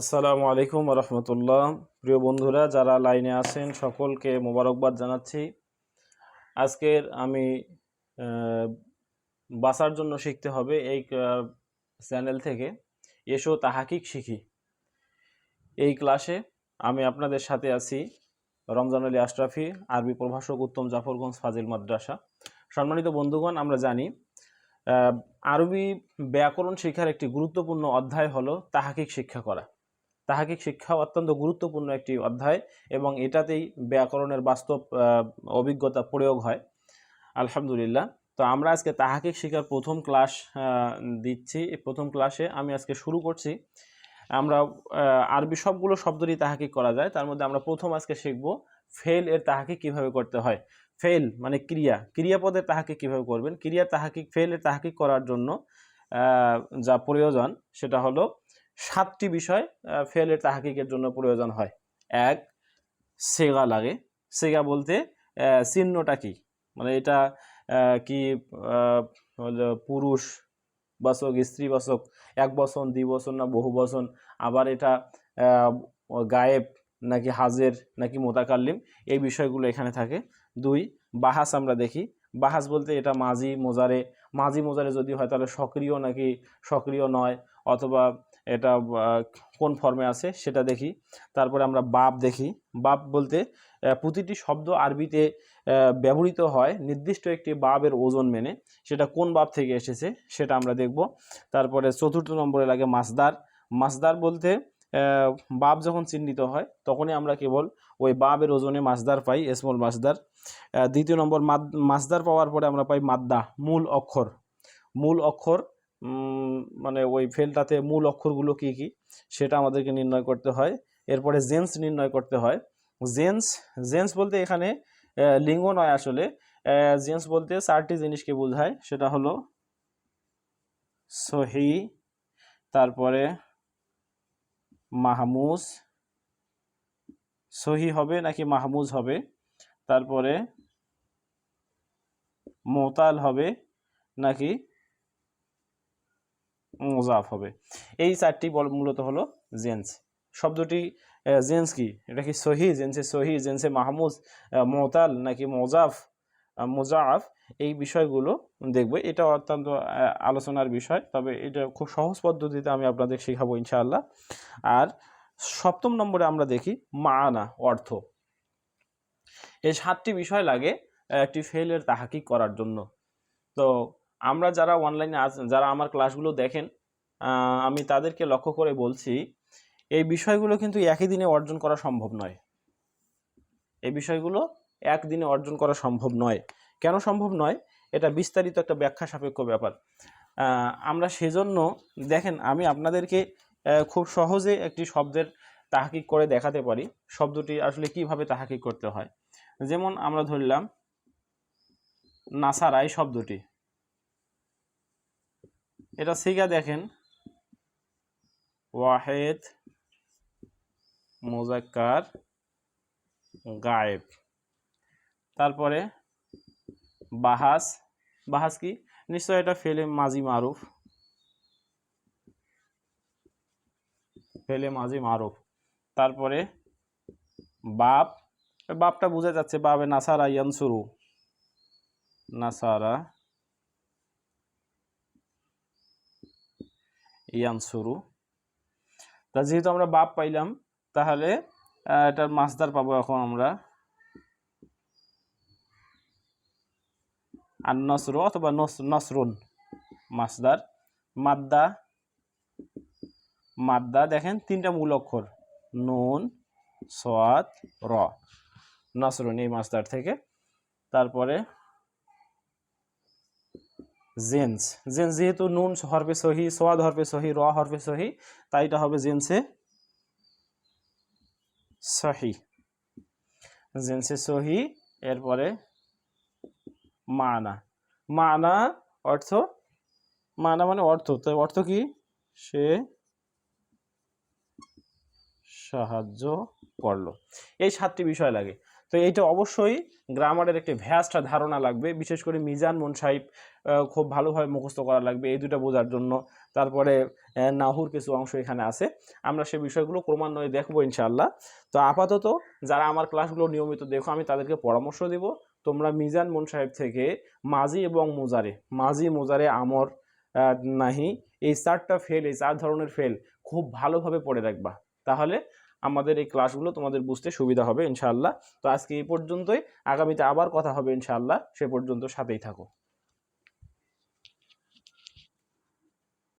আসসালামু আলাইকুম রহমতুল্লাহ। প্রিয় বন্ধুরা যারা লাইনে আছেন সকলকে মোবারকবাদ জানাচ্ছি। আজকের আমি বাঁচার জন্য শিখতে হবে এই চ্যানেল থেকে এসো তাহাকিক শিখি। এই ক্লাসে আমি আপনাদের সাথে আছি রমজান আলী আশরাফি, আরবি প্রভাষক, উত্তম জাফরগঞ্জ ফাজিল মাদ্রাসা। সম্মানিত বন্ধুগণ, আমরা জানি আরবি ব্যাকরণ শিক্ষার একটি গুরুত্বপূর্ণ অধ্যায় হলো তাহাকিক শিক্ষা করা। তাহাকিক শিক্ষা অত্যন্ত গুরুত্বপূর্ণ একটি অধ্যায় এবং এটাতেই ব্যাকরণের বাস্তব অভিজ্ঞতা প্রয়োগ হয়। আলহামদুলিল্লাহ। তো আমরা আজকে তাহাকিক শিক্ষার প্রথম ক্লাস দিচ্ছি। এই প্রথম ক্লাসে আমি আজকে শুরু করছি। আমরা আরবি সবগুলো শব্দই তাহাকিক করা যায়, তার মধ্যে আমরা প্রথম আজকে শিখব ফেল এর তাহাকিক কিভাবে করতে হয়। ফেল মানে ক্রিয়াপদের তাহাকিক কিভাবে করবেন। ক্রিয়ার তাহাকিক, ফেল এর তাহাকিক করার জন্য যা প্রয়োজন সেটা হলো 7টি বিষয় ফেলের তাহাকিকের জন্য প্রয়োজন হয়। এক, সেগা লাগে। সেগা বলতে চিহ্নটা কি, মানে এটা কি পুরুষ বাচক, স্ত্রী বাচক, এক বচন, দ্বিবচন না বহু বচন, আবার এটা গায়েব নাকি হাজের নাকি মোতাকাল্লিম, এই বিষয়গুলো এখানে থাকে। 2, বাহাস আমরা দেখি। বাহাস বলতে এটা মাজি মোজারে, মাজি মোজারে যদি হয় তাহলে সক্রিয় নাকি সক্রিয় নয়, অথবা এটা কোন ফর্মে আছে সেটা দেখি। তারপরে আমরা বাব দেখি। বাব বলতে প্রতিটি শব্দ আরবিতে ব্যবহৃত হয় নির্দিষ্ট একটি বাবের ওজন মেনে, সেটা কোন বাব থেকে এসেছে সেটা আমরা দেখব। তারপরে 4 নম্বরে লাগে মাসদার। মাসদার বলতে বাব যখন চিহ্নিত হয় তখনই আমরা কেবল ওই বাবের ওজনে মাসদার পাই, স্মল মাসদার। 2 নম্বর মাসদার পাওয়ার পরে আমরা পাই মাদ্দা, মূল অক্ষর। মূল অক্ষর মানে ওই ফেলটাতে মূল অক্ষরগুলো কি কি সেটা আমাদেরকে নির্ণয় করতে হয়। এরপরে জেন্স নির্ণয় করতে হয়। জেন্স বলতে এখানে লিঙ্গ নয়, আসলে জেন্স বলতে 4টি জিনিসকে বোঝায়। সেটা হলো সহি, তারপরে মাহমুজ, সহি হবে নাকি মাহমুজ হবে, তারপরে মোতাল হবে নাকি মোজাফ হবে। এই 4টি মূলত হলো জেন্স। শব্দটি জেন্স কি, এটা কি সহি, জেন্সে সহি, জেন্সে মাহমুজ, মোতাল নাকি মোজাফ, মোজাফ, এই বিষয়গুলো দেখব। এটা অত্যন্ত আলোচনার বিষয়, তবে এটা খুব সহজ পদ্ধতিতে আমি আপনাদের শেখাবো ইনশাআল্লাহ। আর 7 নম্বরে আমরা দেখি মানা, অর্থ। এই 7টি বিষয় লাগে একটি ফেলের তাহাকিক করার জন্য। তো আমরা যারা অনলাইনে যারা আমার ক্লাসগুলো দেখেন, আমি তাদেরকে লক্ষ্য করে বলছি, এই বিষয়গুলো কিন্তু একই দিনে অর্জন করা সম্ভব নয়। এই বিষয়গুলো একদিনে অর্জন করা সম্ভব নয়। কেন সম্ভব নয়? এটা বিস্তারিত একটা ব্যাখ্যা সাপেক্ষ ব্যাপার। আমরা সেজন্য দেখেন, আমি আপনাদেরকে খুব সহজে একটি শব্দের তাহাকিক করে দেখাতে পারি শব্দটি আসলে কিভাবে তাহাকিক করতে হয়। যেমন আমরা ধরলাম নাসারা, এই শব্দটি, এটা সিগা দেখেন ওয়াহেদ মুজাক্কার গায়েব। তারপরে বাহাস, বাহাস কি, নিশ্চয় এটা ফেলে মাজি মারুফ, ফেলে মাজি মারুফ। তারপরে বাব, বাবটা বোঝা যাচ্ছে, বাবে নাসারা ইয়ানসুরু, নাসারা ইয়ানসুরু। তা যেহেতু আমরা বাব পাইলাম, তাহলে এটার মাসদার পাবো এখন আমরা আন-নসরু অথবা নসরুন, মাসদার। মাদ্দা, মাদ্দা দেখেন 3টা মূল অক্ষর, নুন সাদ র, নসরুন, এই মাসদার থেকে। তারপরে জেন্স, জেন্স যেহেতু নুন হরফে সহি, সোয়াদ হরফে সহি, র হরফে সহি, তাই এটা হবে জেন্সে সহি, জেন্সে সহি। এরপরে মানা, মানা অর্থ, মানা মানে অর্থ। তো অর্থ কি, সে সাহায্য করলো। এই 7টি বিষয় লাগে। তো এইটা অবশ্যই গ্রামারের একটি ভ্যাস্ট ধারণা লাগবে, বিশেষ করে মিজান মুনসাহিব খুব ভালোভাবে মুখস্থ করা লাগবে এই দুটো বোঝার জন্য। তারপরে নাহুর কিছু অংশ এখানে আছে। আমরা সে বিষয়গুলো ক্রমান্বয়ে দেখবো ইনশাআল্লাহ। তো আপাতত যারা আমার ক্লাসগুলো নিয়মিত দেখো, আমি তাদেরকে পরামর্শ দিব, তোমরা মিজান মুন সাহেব থেকে মাজি এবং মুজারে, মাজি মুজারে আমর নাহি, এই 4টা ফেল, এই 4 ধরনের ফেল খুব ভালোভাবে পড়ে রাখবা। তাহলে আমাদের এই ক্লাসগুলো তোমাদের বুঝতে সুবিধা হবে ইনশাআল্লাহ। তো আজকে এই পর্যন্তই, আগামীতে আবার কথা হবে ইনশাআল্লাহ। সে পর্যন্ত সাথেই থাকো।